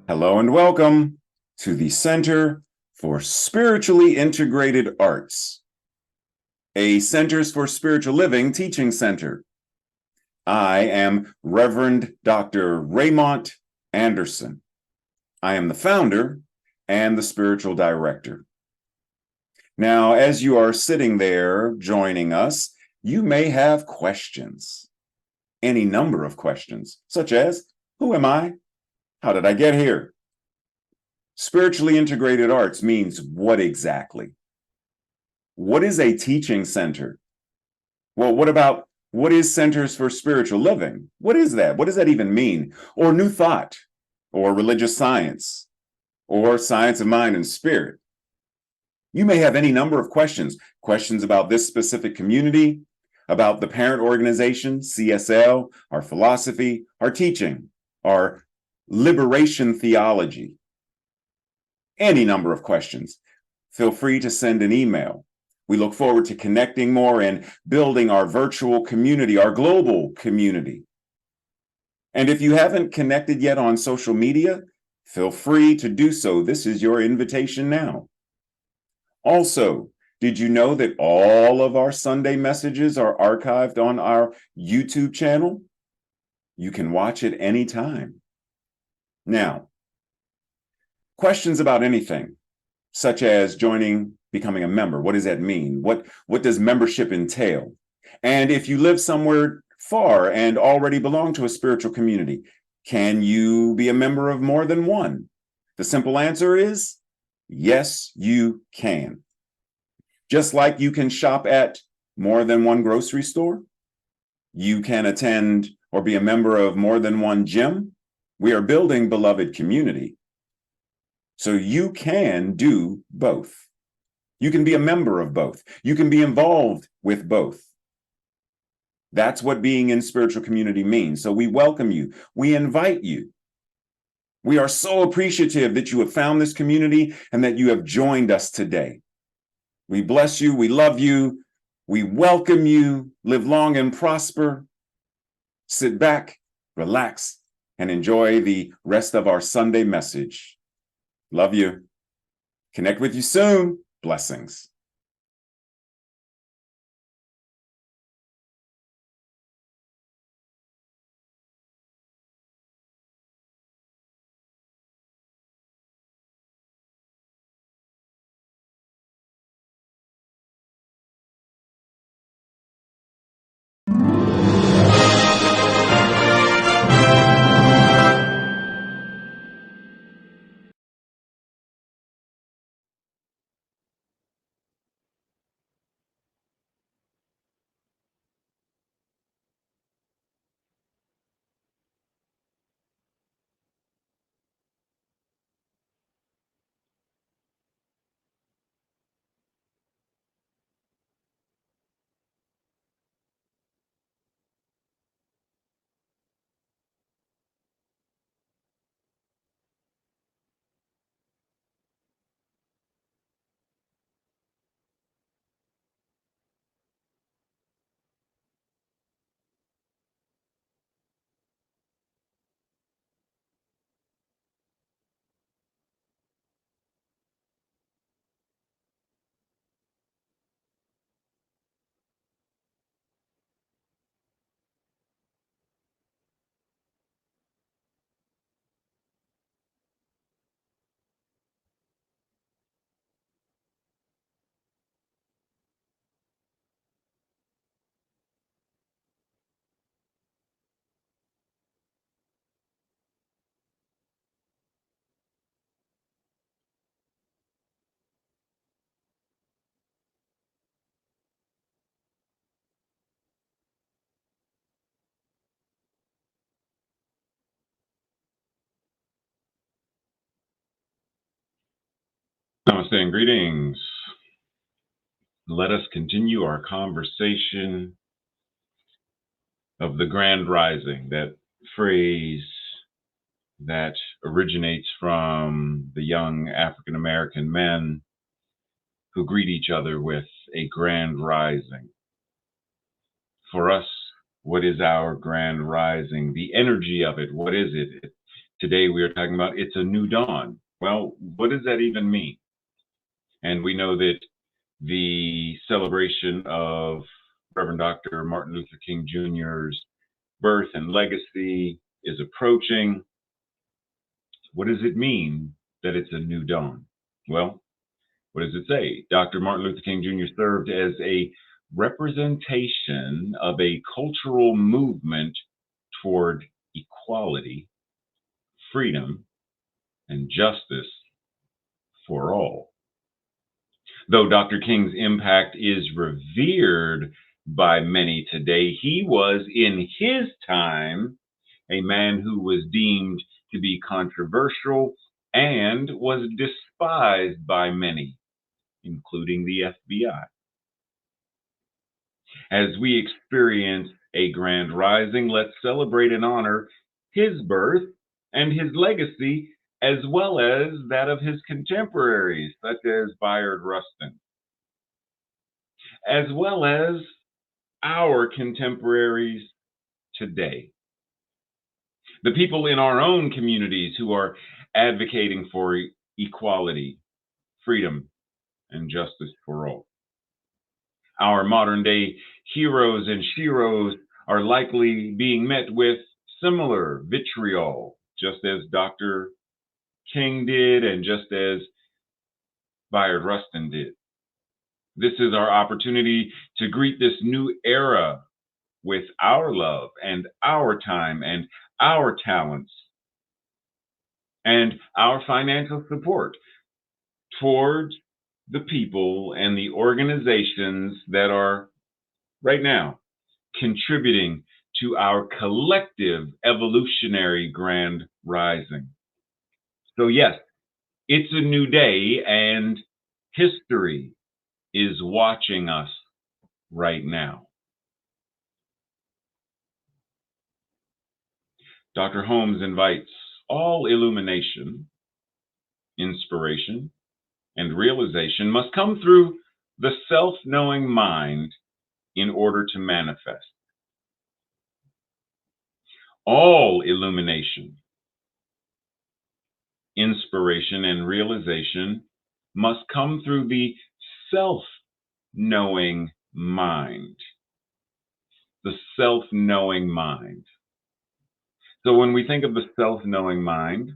Hello and welcome to the Center for Spiritually Integrated Arts, a Centers for Spiritual Living teaching center. I am Reverend Dr. Raymont Anderson. I am the founder and the spiritual director. Now, as you are sitting there joining us, you may have questions, any number of questions, such as, who am I? How did I get here? Spiritually integrated arts means what exactly? What is a teaching center? Well, what is Centers for Spiritual Living? What is that? What does that even mean? Or New Thought, or religious science, or science of mind and spirit? You may have any number of questions about this specific community, about the parent organization, CSL, our philosophy, our teaching, our liberation theology. Any number of questions. Feel free to send an email. We look forward to connecting more and building our virtual community, our global community. And if you haven't connected yet on social media, feel free to do so. This is your invitation now. Also, did you know that all of our Sunday messages are archived on our YouTube channel? You can watch it anytime. Now, questions about anything, such as becoming a member. What does that mean? What does membership entail? And if you live somewhere far and already belong to a spiritual community, can you be a member of more than one? The simple answer is yes, you can. Just like you can shop at more than one grocery store, you can attend or be a member of more than one gym. We are building beloved community. So you can do both. You can be a member of both. You can be involved with both. That's what being in spiritual community means. So we welcome you. We invite you. We are so appreciative that you have found this community and that you have joined us today. We bless you. We love you. We welcome you. Live long and prosper. Sit back, relax, and enjoy the rest of our Sunday message. Love you. Connect with you soon. Blessings. Namaste and greetings. Let us continue our conversation of the Grand Rising, that phrase that originates from the young African American men who greet each other with a grand rising. For us, what is our grand rising? The energy of it, what is it? It Today we are talking about it's a new dawn. Well, what does that even mean? And we know that the celebration of Reverend Dr. Martin Luther King Jr.'s birth and legacy is approaching. What does it mean that it's a new dawn? Well, what does it say? Dr. Martin Luther King Jr. served as a representation of a cultural movement toward equality, freedom, and justice for all. Though Dr. King's impact is revered by many today, he was in his time a man who was deemed to be controversial and was despised by many, including the FBI. As we experience a grand rising, let's celebrate and honor his birth and his legacy, as well as that of his contemporaries, such as Bayard Rustin, as well as our contemporaries today. The people in our own communities who are advocating for equality, freedom, and justice for all. Our modern day heroes and sheroes are likely being met with similar vitriol, just as Dr. King did and just as Bayard Rustin did. This is our opportunity to greet this new era with our love and our time and our talents and our financial support towards the people and the organizations that are right now contributing to our collective evolutionary grand rising. So, yes, it's a new day, and history is watching us right now. Dr. Holmes invites all illumination, inspiration, and realization must come through the self-knowing mind in order to manifest. All illumination, inspiration, and realization must come through the self-knowing mind. The self-knowing mind. So when we think of the self-knowing mind,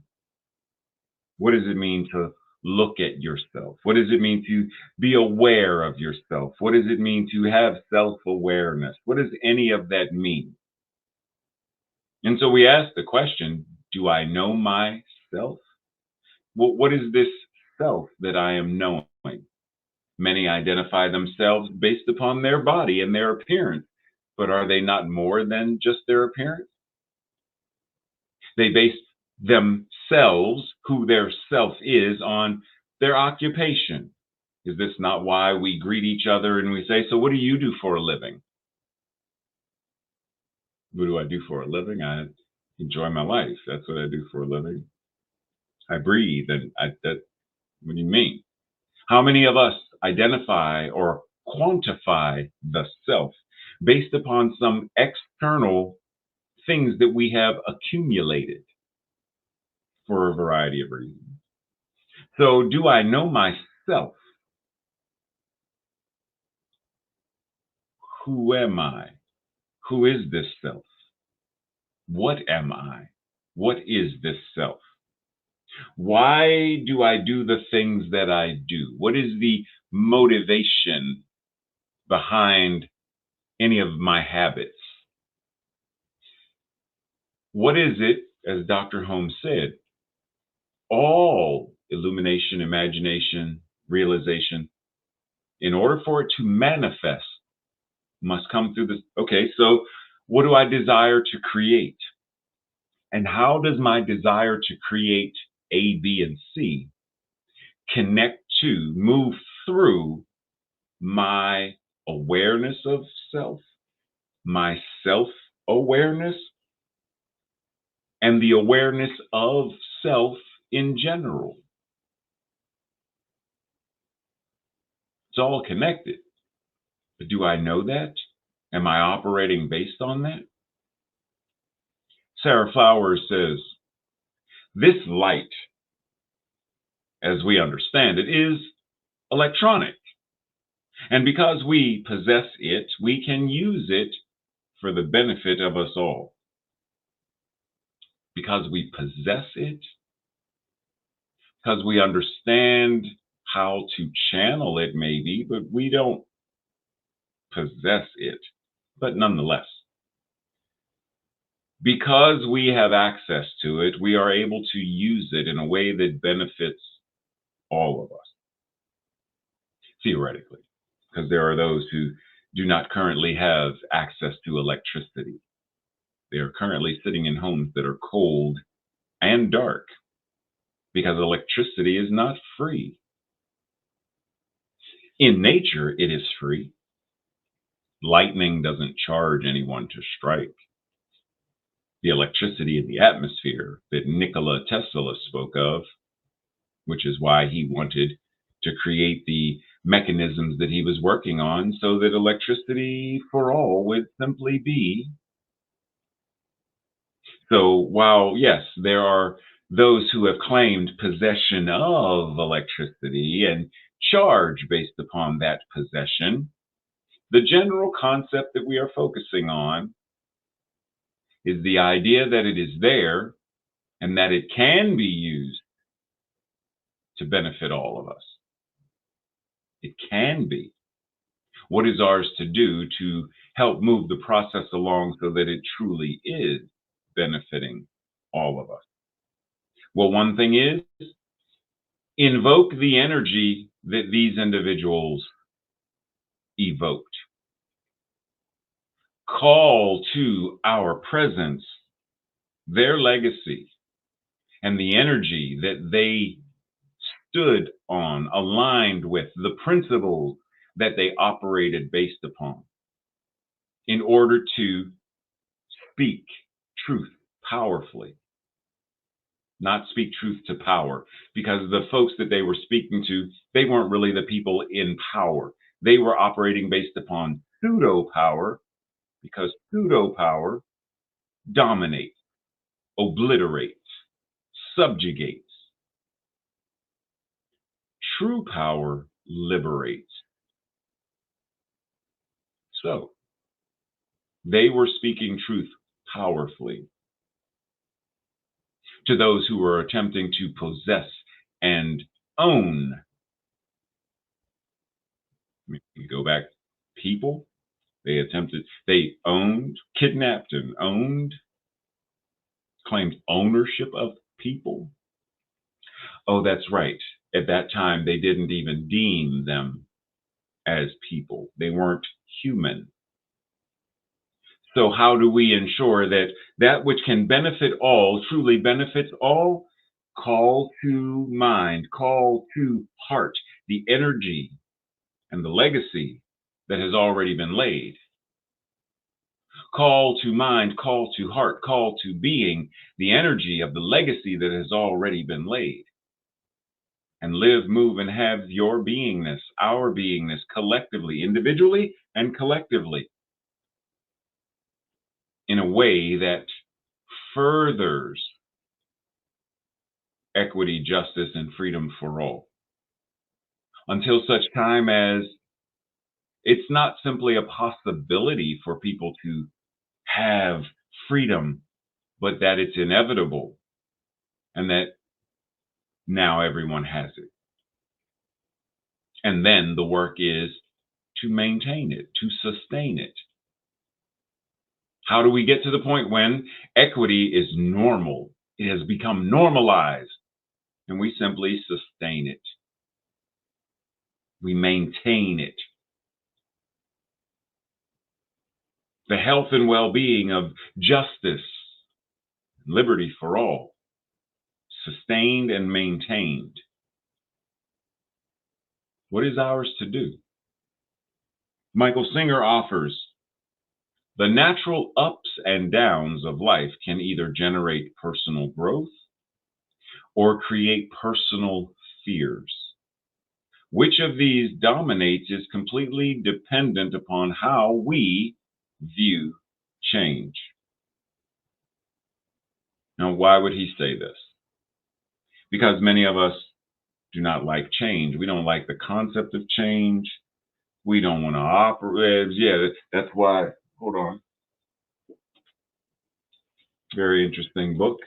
what does it mean to look at yourself? What does it mean to be aware of yourself? What does it mean to have self-awareness? What does any of that mean? And so we ask the question, do I know myself? What is this self that I am knowing? Many identify themselves based upon their body and their appearance, but are they not more than just their appearance? They base themselves, who their self is, on their occupation. Is this not why we greet each other and we say, so what do you do for a living? What do I do for a living? I enjoy my life. That's what I do for a living. I breathe. And what do you mean? How many of us identify or quantify the self based upon some external things that we have accumulated for a variety of reasons? So, do I know myself? Who am I? Who is this self? What am I? What is this self? Why do I do the things that I do? What is the motivation behind any of my habits? What is it, as Dr. Holmes said, all illumination, imagination, realization, in order for it to manifest, must come through this. Okay, so what do I desire to create? And how does my desire to create A, B, and C connect to, move through my awareness of self, my self-awareness, and the awareness of self in general? It's all connected. But do I know that? Am I operating based on that? Sarah Flowers says, This light, as we understand it, is electronic. And because we possess it, we can use it for the benefit of us all. Because we possess it, because we understand how to channel it, maybe, but we don't possess it. But nonetheless, because we have access to it, we are able to use it in a way that benefits all of us, theoretically, because there are those who do not currently have access to electricity. They are currently sitting in homes that are cold and dark because electricity is not free. In nature, it is free. Lightning doesn't charge anyone to strike. The electricity in the atmosphere that Nikola Tesla spoke of, which is why he wanted to create the mechanisms that he was working on so that electricity for all would simply be. So while, yes, there are those who have claimed possession of electricity and charge based upon that possession, the general concept that we are focusing on is the idea that it is there and that it can be used to benefit all of us. It can be. What is ours to do to help move the process along so that it truly is benefiting all of us? Well, one thing is invoke the energy that these individuals evoked. Call to our presence their legacy and the energy that they stood on, aligned with the principles that they operated based upon, in order to speak truth powerfully. Not speak truth to power, because the folks that they were speaking to, they weren't really the people in power. They were operating based upon pseudo power, because pseudo power dominates, obliterates, subjugates. True power liberates. So they were speaking truth powerfully to those who were attempting to possess and own. We go back, people. They owned, kidnapped and owned, claimed ownership of people. Oh, that's right. At that time, they didn't even deem them as people. They weren't human. So how do we ensure that that which can benefit all truly benefits all? Call to mind, call to heart the energy and the legacy that has already been laid. Call to mind, call to heart, call to being the energy of the legacy that has already been laid. And live, move, and have your beingness, our beingness, collectively, individually and collectively, in a way that furthers equity, justice, and freedom for all. Until such time as it's not simply a possibility for people to have freedom, but that it's inevitable and that now everyone has it. And then the work is to maintain it, to sustain it. How do we get to the point when equity is normal? It has become normalized, and we simply sustain it. We maintain it. The health and well-being of justice, liberty for all, sustained and maintained. What is ours to do? Michael Singer offers, the natural ups and downs of life can either generate personal growth or create personal fears. Which of these dominates is completely dependent upon how we view change. Now, why would he say this? because many of us do not like change. We don't like the concept of change. We don't want to operate. Yeah, that's why. Hold on. Very interesting book.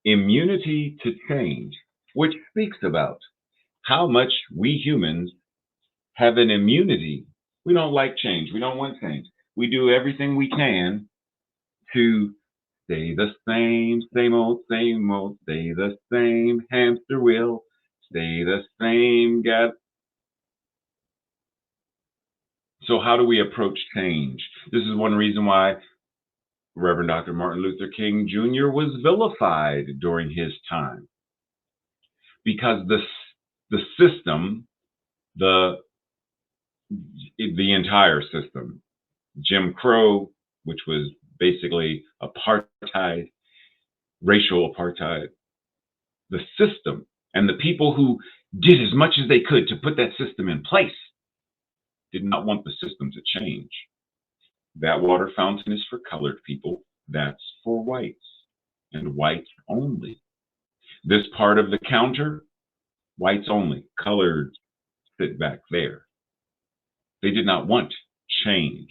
Immunity to Change, which speaks about how much we humans have an immunity. We don't like change. We don't want change. We do everything we can to stay the same old, stay the same hamster wheel, stay the same gap. So, how do we approach change? This is one reason why Reverend Dr. Martin Luther King Jr. was vilified during his time, because the system, the the entire system, Jim Crow, which was basically apartheid, racial apartheid, the system and the people who did as much as they could to put that system in place did not want the system to change. That water fountain is for colored people. That's for whites and whites only. This part of the counter, whites only. Colored sit back there. They did not want change.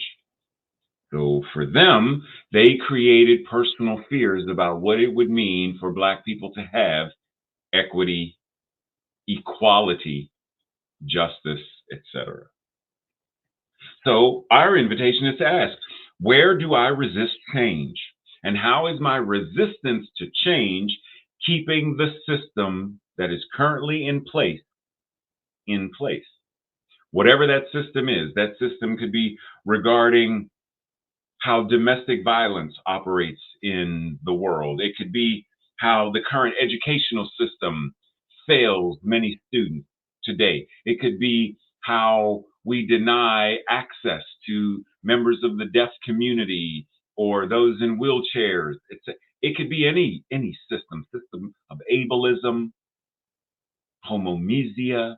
So for them, they created personal fears about what it would mean for Black people to have equity, equality, justice, etc. So our invitation is to ask, where do I resist change? And how is my resistance to change keeping the system that is currently in place in place? Whatever that system could be regarding how domestic violence operates in the world. It could be how the current educational system fails many students today. It could be how we deny access to members of the deaf community or those in wheelchairs. It could be any system of ableism, homomisia,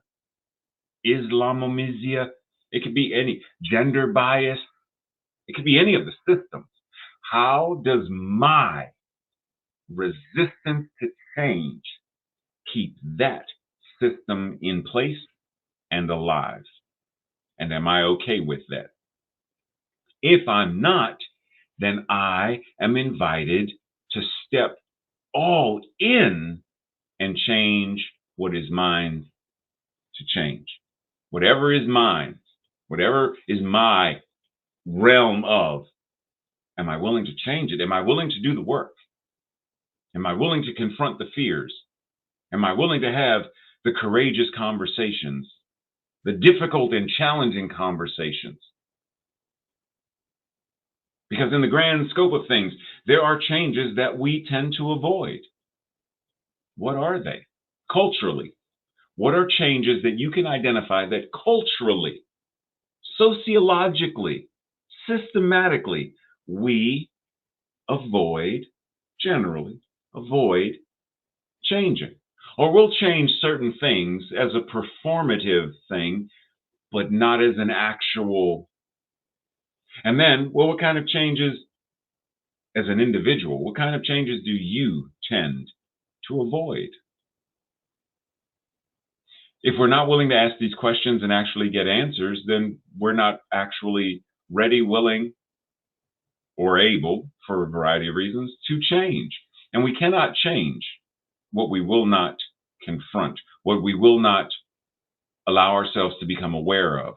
Islamomisia. It could be any gender bias. It could be any of the systems. How does my resistance to change keep that system in place and alive? And am I okay with that? If I'm not, then I am invited to step all in and change what is mine to change. Whatever is mine, whatever is my realm of, am I willing to change it? Am I willing to do the work? Am I willing to confront the fears? Am I willing to have the courageous conversations, the difficult and challenging conversations? Because in the grand scope of things, there are changes that we tend to avoid. What are they? Culturally, what are changes that you can identify that culturally, sociologically, systematically, we generally avoid changing? Or we'll change certain things as a performative thing, but not as an actual. And then, well, what kind of changes as an individual, what kind of changes do you tend to avoid? If we're not willing to ask these questions and actually get answers, then we're not actually ready, willing, or able, for a variety of reasons, to change. And we cannot change what we will not confront, what we will not allow ourselves to become aware of.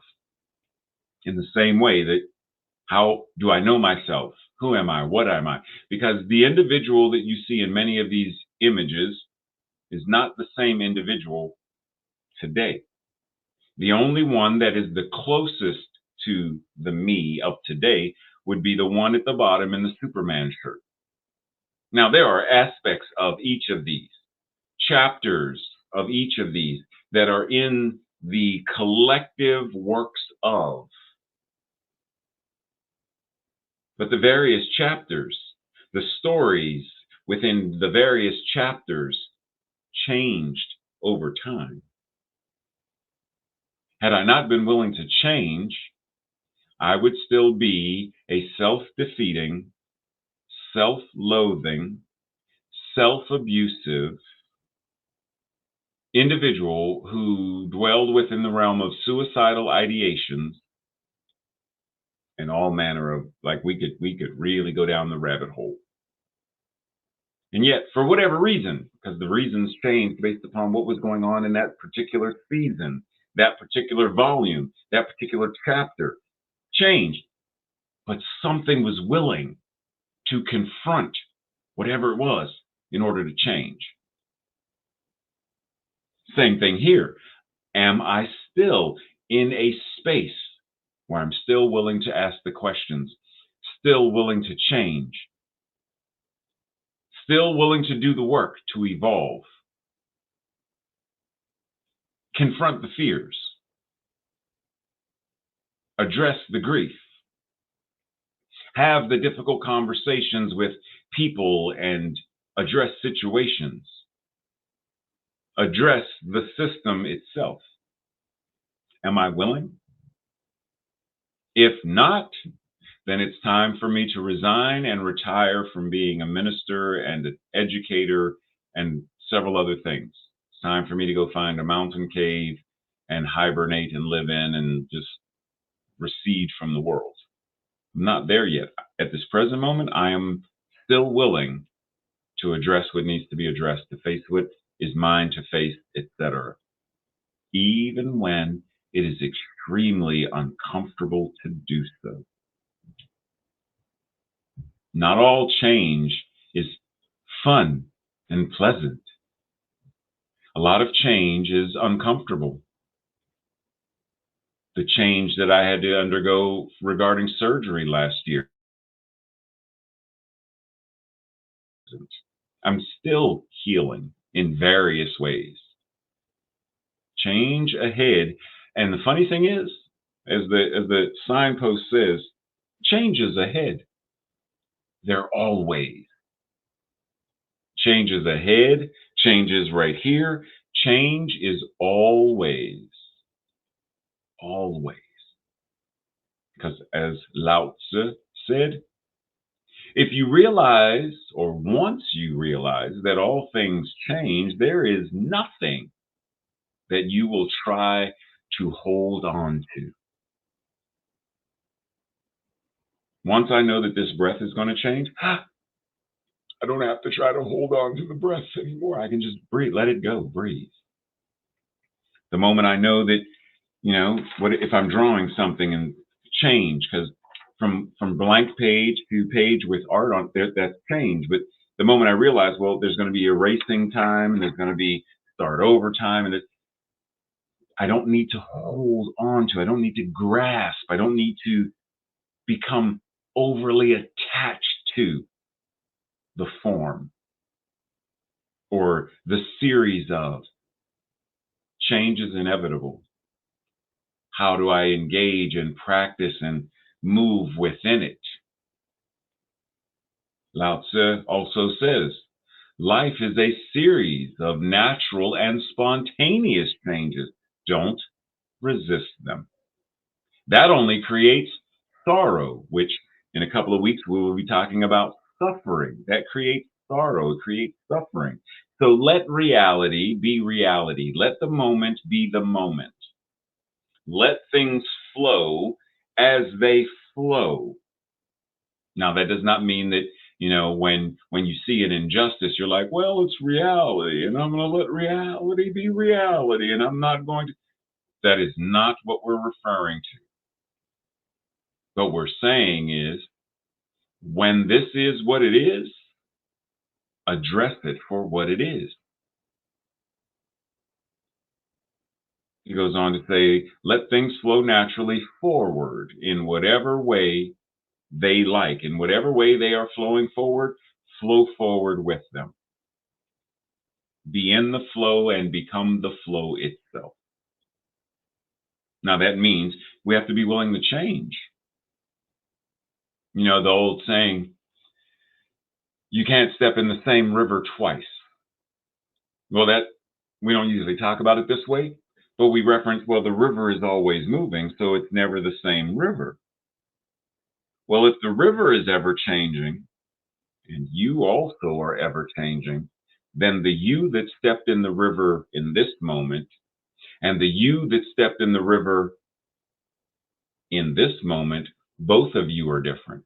In the same way that, how do I know myself? Who am I? What am I? Because the individual that you see in many of these images is not the same individual today. The only one that is the closest to the me of today would be the one at the bottom in the Superman shirt. Now, there are aspects of each of these, chapters of each of these, that are in the collective works of. But the various chapters, the stories within the various chapters changed over time. Had I not been willing to change, I would still be a self-defeating, self-loathing, self-abusive, individual who dwelled within the realm of suicidal ideations and all manner of, like, we could really go down the rabbit hole. And yet, for whatever reason, because the reasons changed based upon what was going on in that particular season, that particular volume, that particular chapter changed, but something was willing to confront whatever it was in order to change. Same thing here. Am I still in a space where I'm still willing to ask the questions, still willing to change, still willing to do the work to evolve, confront the fears, address the grief, have the difficult conversations with people and address situations, address the system itself? Am I willing? If not, then it's time for me to resign and retire from being a minister and an educator and several other things. It's time for me to go find a mountain cave and hibernate and live in and just recede from the world. I'm not there yet. At this present moment, I am still willing to address what needs to be addressed, to face what is mine to face, etc., even when it is extremely uncomfortable to do so. Not all change is fun and pleasant. A lot of change is uncomfortable. The change that I had to undergo regarding surgery last year, I'm still healing in various ways. Change ahead. And the funny thing is, as the signpost says, change is ahead. They're always. Change is ahead, change is right here, change is always. Always. Because as Lao Tzu said, if you realize, or once you realize, that all things change, there is nothing that you will try to hold on to. Once I know that this breath is going to change, I don't have to try to hold on to the breath anymore. I can just breathe, let it go, breathe. The moment I know that, what if I'm drawing something and change, because from blank page to page with art on there, that's change. But the moment I realize, well, there's going to be erasing time and there's going to be start over time, and I don't need to hold on to, I don't need to grasp, I don't need to become overly attached to the form or the series of. Change is inevitable. How do I engage and practice and move within it? Lao Tzu also says, life is a series of natural and spontaneous changes. Don't resist them. That only creates sorrow, which in a couple of weeks we will be talking about suffering. That creates sorrow, it creates suffering. So let reality be reality. Let the moment be the moment. Let things flow as they flow. Now, that does not mean that, when you see an injustice, you're like, well, it's reality, and I'm going to let reality be reality, and I'm not going to. That is not what we're referring to. What we're saying is, when this is what it is, address it for what it is. He goes on to say, let things flow naturally forward in whatever way they like. In whatever way they are flowing forward, flow forward with them. Be in the flow and become the flow itself. Now, that means we have to be willing to change. The old saying, you can't step in the same river twice. Well, that we don't usually talk about it this way, but we reference, well, the river is always moving, so it's never the same river. Well, if the river is ever changing, and you also are ever changing, then the you that stepped in the river in this moment and the you that stepped in the river in this moment, both of you are different.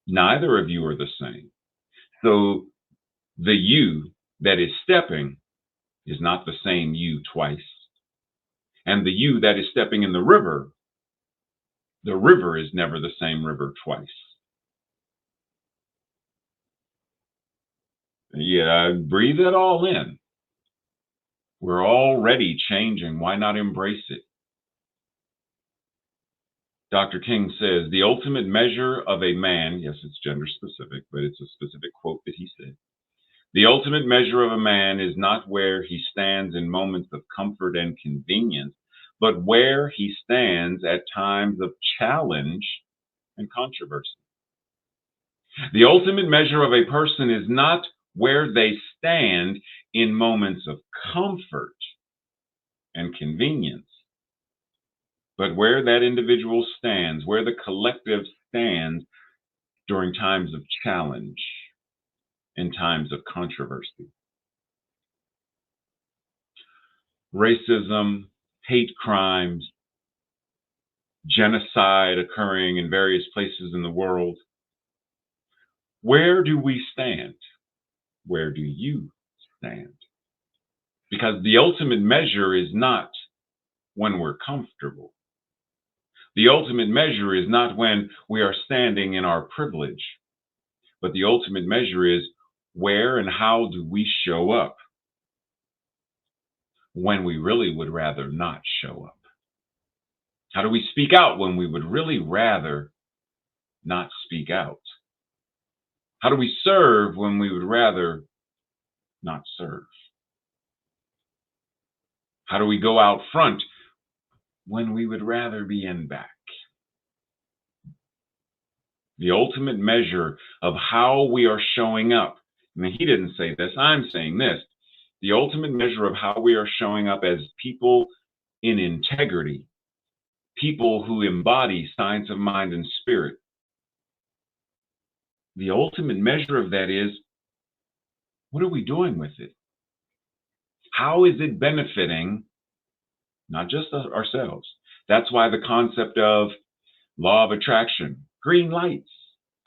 Neither of you are the same. So the you that is stepping is not the same you twice. And the you that is stepping in the river is never the same river twice. Yeah, breathe it all in. We're already changing. Why not embrace it? Dr. King says, the ultimate measure of a man, yes, it's gender specific, but it's a specific quote that he said. The ultimate measure of a man is not where he stands in moments of comfort and convenience, but where he stands at times of challenge and controversy. The ultimate measure of a person is not where they stand in moments of comfort and convenience, but where that individual stands, where the collective stands during times of challenge and times of controversy. Racism, hate crimes, genocide occurring in various places in the world. Where do we stand? Where do you stand? Because the ultimate measure is not when we're comfortable. The ultimate measure is not when we are standing in our privilege, but the ultimate measure is where and how do we show up when we really would rather not show up? How do we speak out when we would really rather not speak out? How do we serve when we would rather not serve? How do we go out front when we would rather be in back? The ultimate measure of how we are showing up. I mean, he didn't say this, I'm saying this. The ultimate measure of how we are showing up as people in integrity, people who embody science of mind and spirit. The ultimate measure of that is, what are we doing with it? How is it benefiting not just ourselves? That's why the concept of law of attraction, green lights,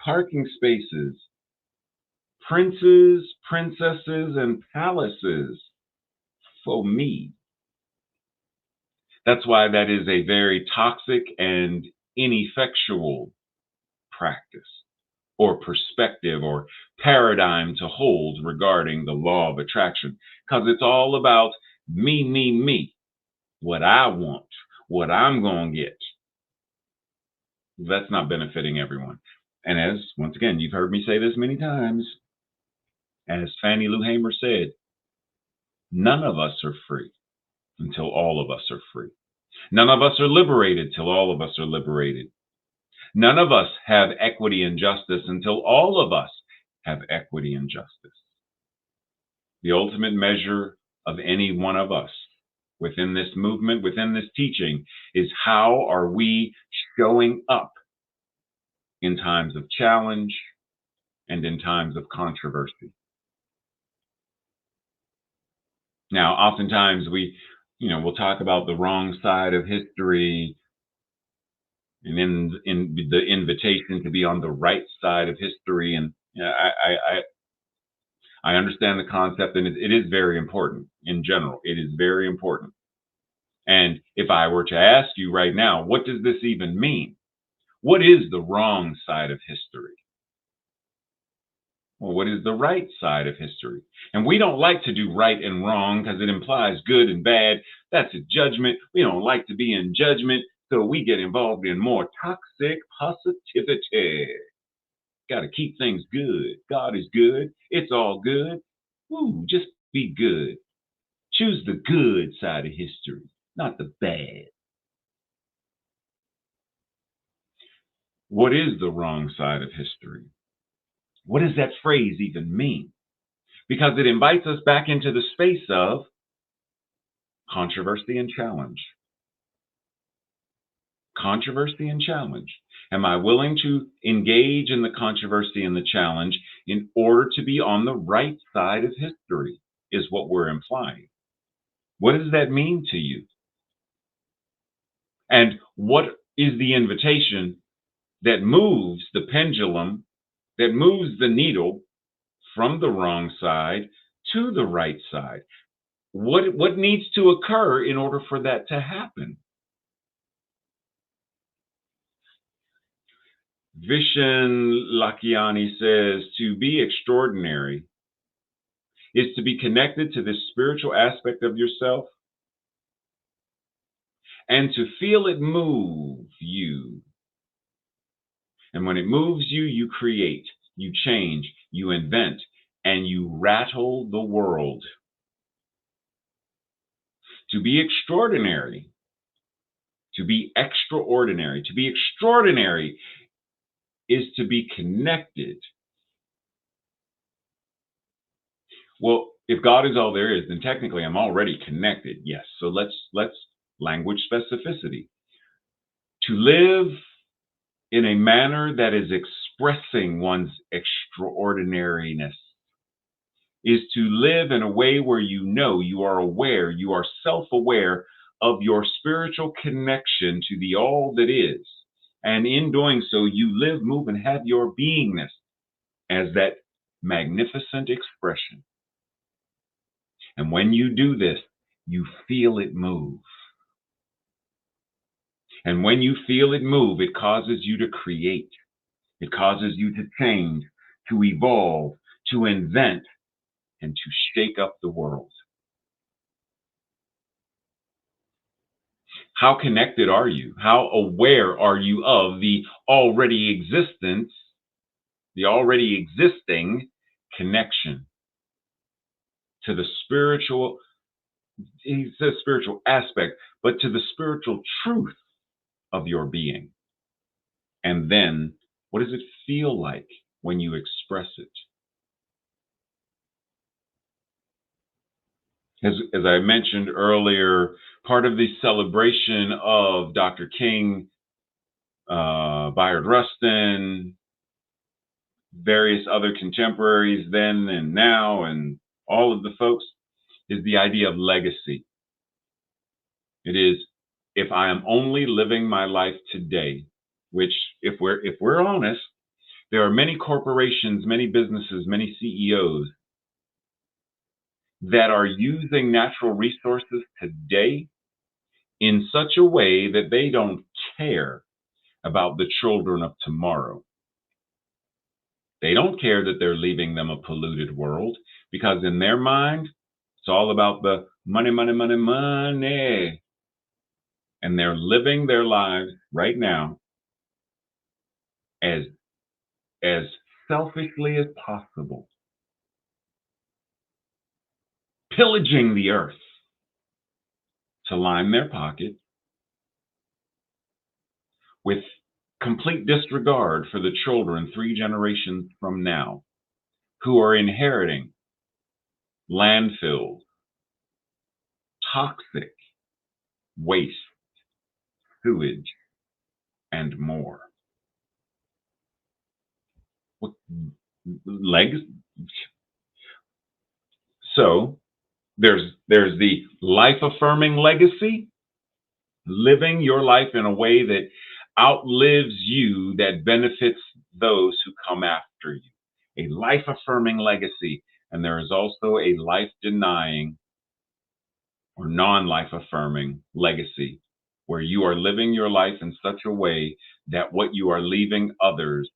parking spaces, princes, princesses, and palaces for me. That's why that is a very toxic and ineffectual practice or perspective or paradigm to hold regarding the law of attraction, because it's all about me, what I want, what I'm going to get. That's not benefiting everyone. And as, once again, you've heard me say this many times, as Fannie Lou Hamer said, none of us are free until all of us are free. None of us are liberated till all of us are liberated. None of us have equity and justice until all of us have equity and justice. The ultimate measure of any one of us within this movement, within this teaching, is how are we showing up in times of challenge and in times of controversy. Now, oftentimes we'll talk about the wrong side of history, and in the invitation to be on the right side of history. And I understand the concept, and it is very important in general. It is very important. And if I were to ask you right now, what does this even mean? What is the wrong side of history? Well, what is the right side of history? And we don't like to do right and wrong because it implies good and bad. That's a judgment. We don't like to be in judgment, so we get involved in more toxic positivity. Got to keep things good. God is good. It's all good. Ooh, just be good. Choose the good side of history, not the bad. What is the wrong side of history? What does that phrase even mean? Because it invites us back into the space of controversy and challenge. Controversy and challenge. Am I willing to engage in the controversy and the challenge in order to be on the right side of history, is what we're implying. What does that mean to you? And what is the invitation that moves the pendulum, that moves the needle from the wrong side to the right side? What needs to occur in order for that to happen? Vishen Lakiani says to be extraordinary is to be connected to this spiritual aspect of yourself and to feel it move you. And when it moves you, you create, you change, you invent, and you rattle the world. To be extraordinary, to be extraordinary, to be extraordinary is to be connected. Well, if God is all there is, then technically I'm already connected. Yes. So let's language specificity. To live in a manner that is expressing one's extraordinariness is to live in a way where you know, you are aware, you are self-aware of your spiritual connection to the all that is. And in doing so, you live, move, and have your beingness as that magnificent expression. And when you do this, you feel it move. And when you feel it move, it causes you to create. It causes you to change, to evolve, to invent, and to shake up the world. How connected are you? How aware are you of the already existence, the already existing connection to the spiritual, he says spiritual aspect, but to the spiritual truth of your being? And then what does it feel like when you express it? As I mentioned earlier, part of the celebration of Dr. King, Bayard Rustin, various other contemporaries then and now, and all of the folks, is the idea of legacy. It is, if I am only living my life today, which if we're honest, there are many corporations, many businesses, many CEOs that are using natural resources today in such a way that they don't care about the children of tomorrow. They don't care that they're leaving them a polluted world, because in their mind, it's all about the money, money, money, money. And they're living their lives right now as selfishly as possible, pillaging the earth to line their pocket with complete disregard for the children 3 generations from now who are inheriting landfills, toxic waste, sewage, and more. What legs? So there's the life-affirming legacy, living your life in a way that outlives you, that benefits those who come after you. A life-affirming legacy. And there is also a life-denying or non-life-affirming legacy, where you are living your life in such a way that what you are leaving others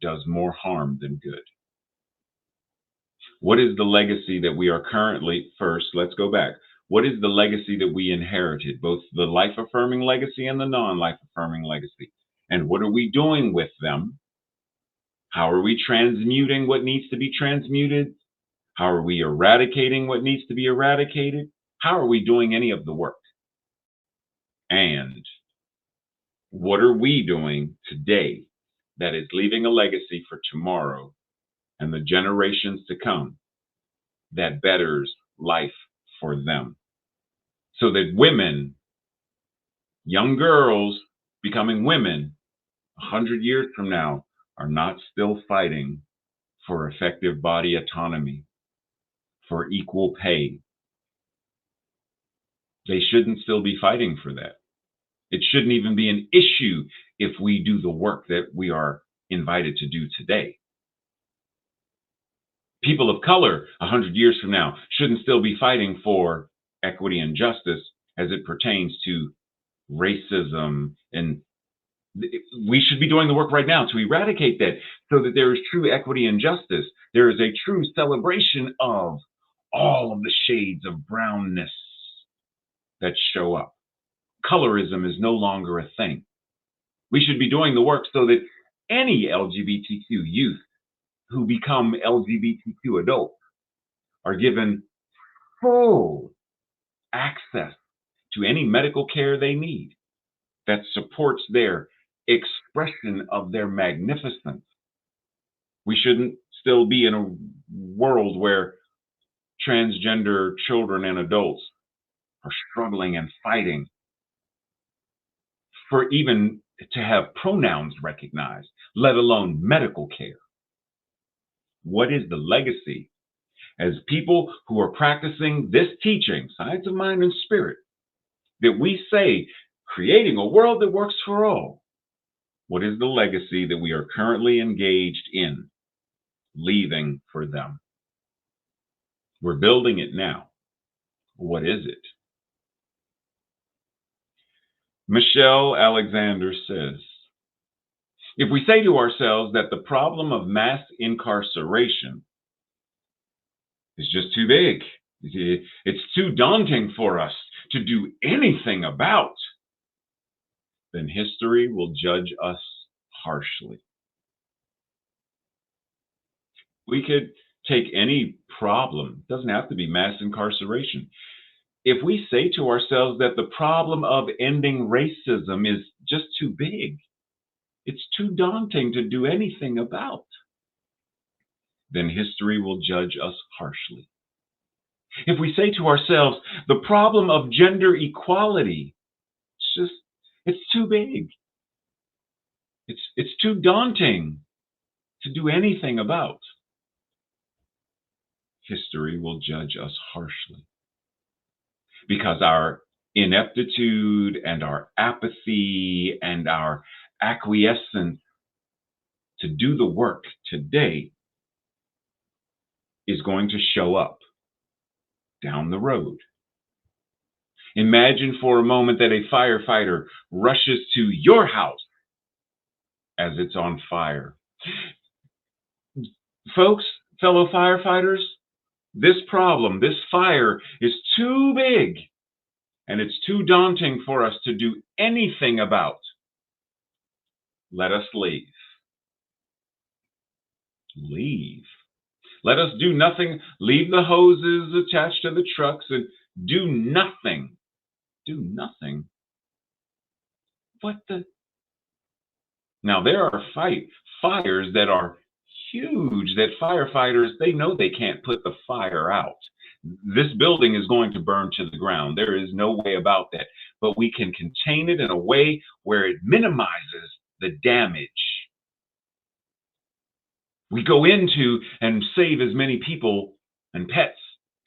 does more harm than good. What is the legacy that we are currently, first, let's go back. What is the legacy that we inherited, both the life-affirming legacy and the non-life-affirming legacy? And what are we doing with them? How are we transmuting what needs to be transmuted? How are we eradicating what needs to be eradicated? How are we doing any of the work? And what are we doing today that is leaving a legacy for tomorrow and the generations to come that betters life for them? So that women, young girls becoming women 100 years from now, are not still fighting for effective body autonomy, for equal pay. They shouldn't still be fighting for that. It shouldn't even be an issue if we do the work that we are invited to do today. People of color 100 years from now shouldn't still be fighting for equity and justice as it pertains to racism, and we should be doing the work right now to eradicate that so that there is true equity and justice. There is a true celebration of all of the shades of brownness that show up. Colorism is no longer a thing. We should be doing the work so that any LGBTQ youth who become LGBTQ adults are given full access to any medical care they need that supports their expression of their magnificence. We shouldn't still be in a world where transgender children and adults are struggling and fighting for even to have pronouns recognized, let alone medical care. What is the legacy as people who are practicing this teaching, science of mind and spirit, that we say creating a world that works for all? What is the legacy that we are currently engaged in leaving for them? We're building it now. What is it? Michelle Alexander says, if we say to ourselves that the problem of mass incarceration is just too big, it's too daunting for us to do anything about, then history will judge us harshly. We could take any problem, it doesn't have to be mass incarceration. If we say to ourselves that the problem of ending racism is just too big, it's too daunting to do anything about, then history will judge us harshly. If we say to ourselves the problem of gender equality, it's too big, it's too daunting to do anything about, history will judge us harshly. Because our ineptitude and our apathy and our acquiescence to do the work today is going to show up down the road. Imagine for a moment that a firefighter rushes to your house as it's on fire. Folks, fellow firefighters, this problem, this fire is too big and it's too daunting for us to do anything about. Let us leave. Leave. Let us do nothing. Leave the hoses attached to the trucks and do nothing. Do nothing. What the? Now, there are fires that are huge that firefighters, they know they can't put the fire out. This building is going to burn to the ground. There is no way about that. But we can contain it in a way where it minimizes the damage. We go into and save as many people and pets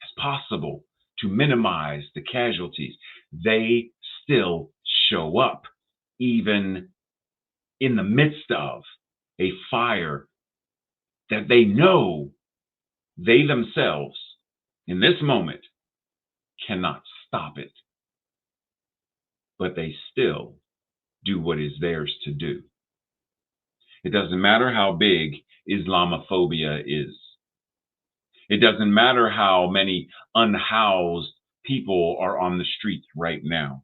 as possible to minimize the casualties. They still show up, even in the midst of a fire that they know they themselves, in this moment, cannot stop it. But they still do what is theirs to do. It doesn't matter how big Islamophobia is. It doesn't matter how many unhoused people are on the streets right now.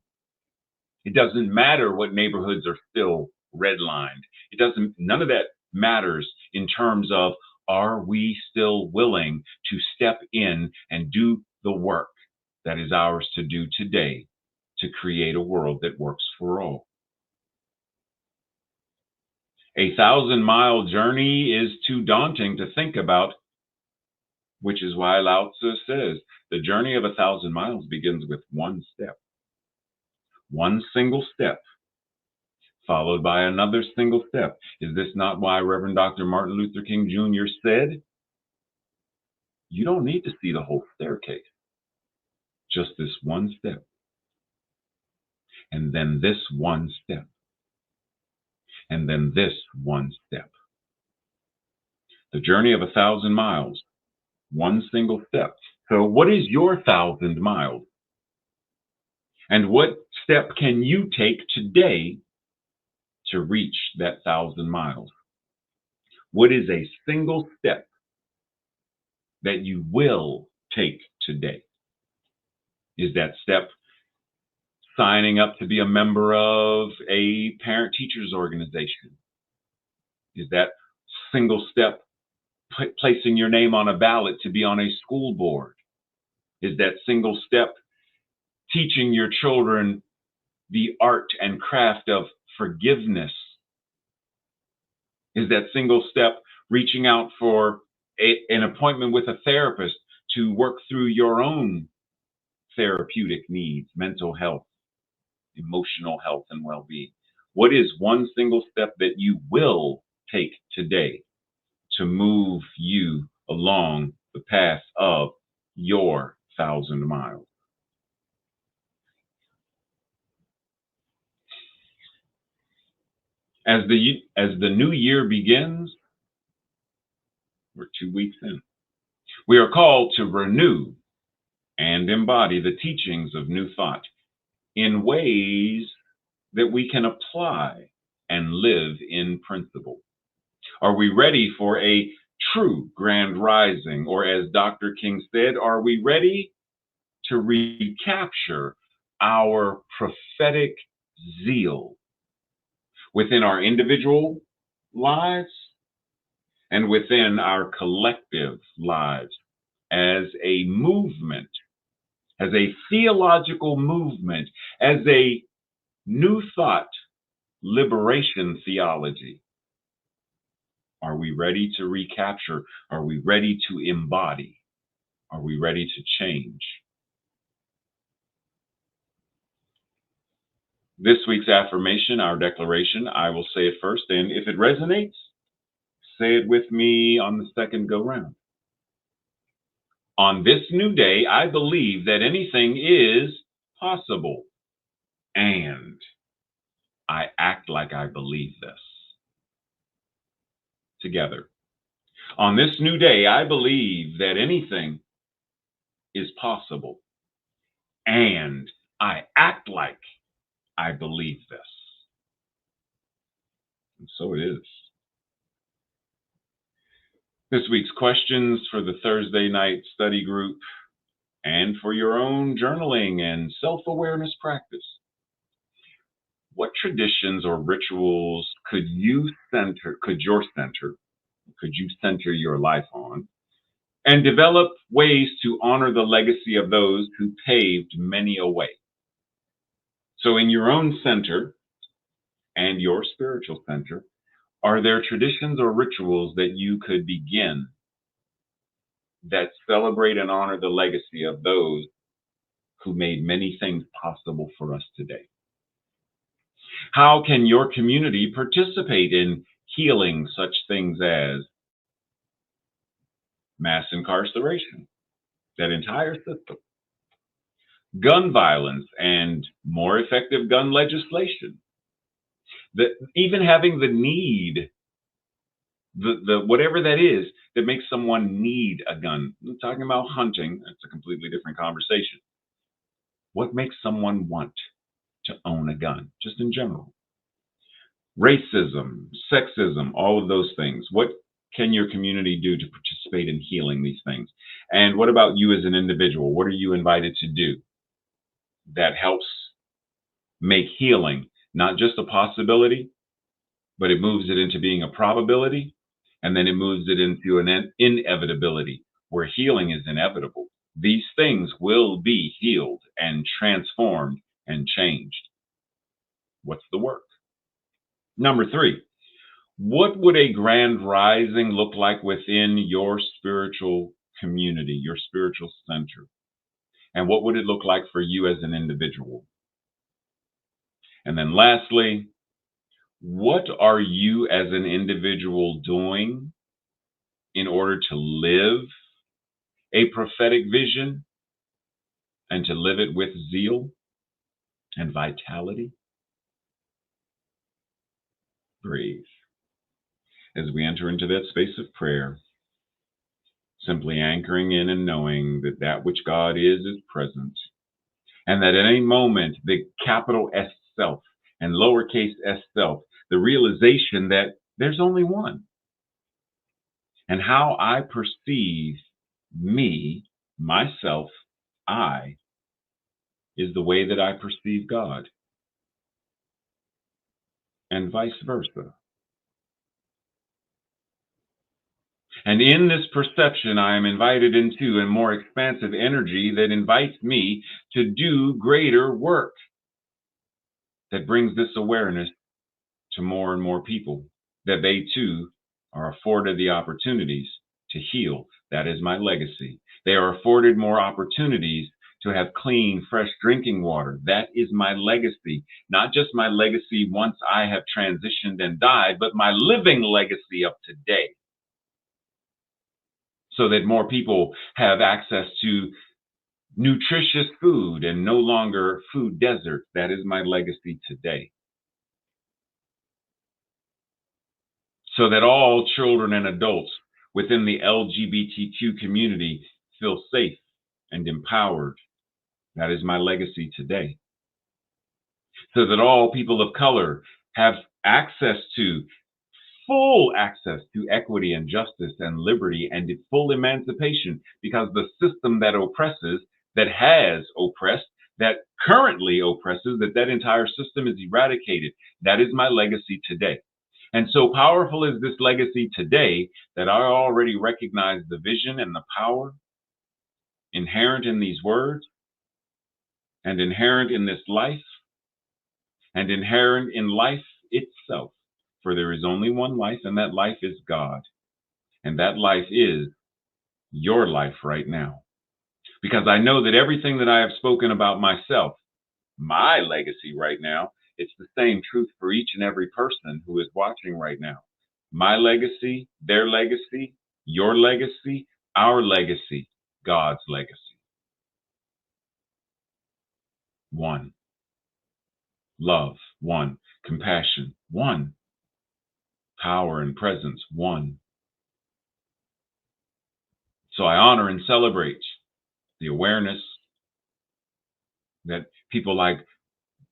It doesn't matter what neighborhoods are still redlined. None of that matters in terms of, are we still willing to step in and do the work that is ours to do today to create a world that works for all? A 1,000-mile journey is too daunting to think about, which is why Lao Tzu says the journey of 1,000 miles begins with one step. One single step followed by another single step. Is this not why Reverend Dr. Martin Luther King Jr. said, you don't need to see the whole staircase, just this one step, and then this one step, and then this one step. The journey of 1,000 miles, one single step. So what is your 1,000 miles? And what step can you take today to reach that 1,000 miles? What is a single step that you will take today? Is that step signing up to be a member of a parent-teachers organization? Is that single step placing your name on a ballot to be on a school board? Is that single step teaching your children the art and craft of forgiveness? Is that single step reaching out for an appointment with a therapist to work through your own therapeutic needs, mental health, emotional health, and well-being? What is one single step that you will take today to move you along the path of your 1,000 miles? As the new year begins, we're 2 weeks in. We are called to renew and embody the teachings of New Thought in ways that we can apply and live in principle. Are we ready for a true grand rising? Or as Dr. King said, are we ready to recapture our prophetic zeal within our individual lives and within our collective lives as a movement, as a theological movement, as a new thought liberation theology? Are we ready to recapture? Are we ready to embody? Are we ready to change? This week's affirmation, our declaration, I will say it first, and if it resonates, say it with me on the second go round. On this new day, I believe that anything is possible, and I act like I believe this. Together. On this new day, I believe that anything is possible, and I act like I believe this. And so it is. This week's questions for the Thursday night study group and for your own journaling and self-awareness practice. What traditions or rituals could you center your life on, and develop ways to honor the legacy of those who paved many a way? So in your own center and your spiritual center, are there traditions or rituals that you could begin that celebrate and honor the legacy of those who made many things possible for us today? How can your community participate in healing such things as mass incarceration, that entire system, gun violence, and more effective gun legislation? That even having the need, the whatever that is that makes someone need a gun. I'm talking about hunting. That's a completely different conversation. What makes someone want to own a gun, just in general? Racism, sexism, all of those things. What can your community do to participate in healing these things? And what about you as an individual? What are you invited to do that helps make healing not just a possibility, but it moves it into being a probability, and then it moves it into an inevitability, where healing is inevitable. These things will be healed and transformed and changed. What's the work? Number 3, what would a grand rising look like within your spiritual community, your spiritual center? And what would it look like for you as an individual? And then lastly, What are you as an individual doing in order to live a prophetic vision and to live it with zeal and vitality? Breathe. As we enter into that space of prayer, simply anchoring in and knowing that that which God is present, and that at any moment, the capital S self and lowercase s self, the realization that there's only one. And how I perceive me, myself, I, is the way that I perceive God, and vice versa. And in this perception, I am invited into a more expansive energy that invites me to do greater work, that brings this awareness to more and more people, that they too are afforded the opportunities to heal. That is my legacy. They are afforded more opportunities to have clean, fresh drinking water. That is my legacy. Not just my legacy once I have transitioned and died, but my living legacy of today, so that more people have access to nutritious food and no longer food deserts. That is my legacy today. So that all children and adults within the LGBTQ community feel safe and empowered. That is my legacy today. So that all people of color have full access to equity and justice and liberty and full emancipation, because the system that oppresses, that has oppressed, that currently oppresses, that entire system is eradicated. That is my legacy today. And so powerful is this legacy today that I already recognize the vision and the power inherent in these words, and inherent in this life, and inherent in life itself. For there is only one life, and that life is God. And that life is your life right now. Because I know that everything that I have spoken about myself, my legacy right now, it's the same truth for each and every person who is watching right now. My legacy, their legacy, your legacy, our legacy, God's legacy. One. Love, one. Compassion, one. Power and presence, one. So I honor and celebrate the awareness that people like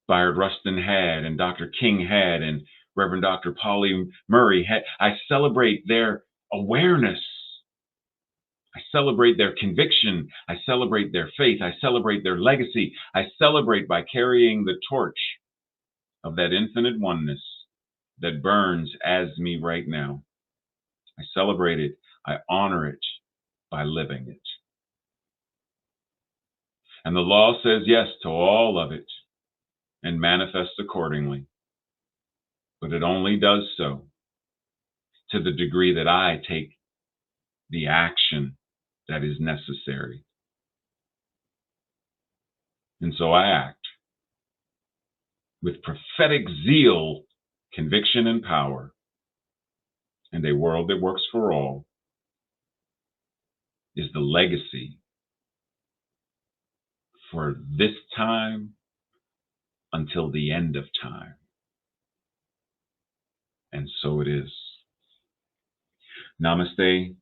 Bayard Rustin had, and Dr. King had, and Reverend Dr. Polly Murray had. I celebrate their awareness. I celebrate their conviction. I celebrate their faith. I celebrate their legacy. I celebrate by carrying the torch of that infinite oneness that burns as me right now. I celebrate it. I honor it by living it. And the law says yes to all of it and manifests accordingly. But it only does so to the degree that I take the action that is necessary. And so I act with prophetic zeal, conviction, and power, and a world that works for all is the legacy for this time until the end of time. And so it is. Namaste,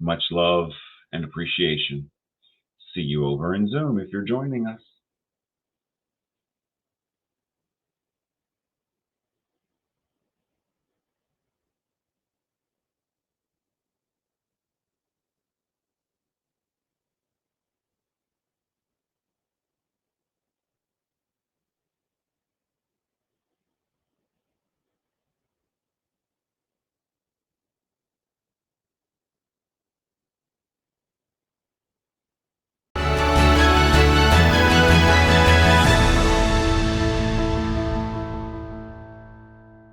much love and appreciation. See you over in Zoom if you're joining us.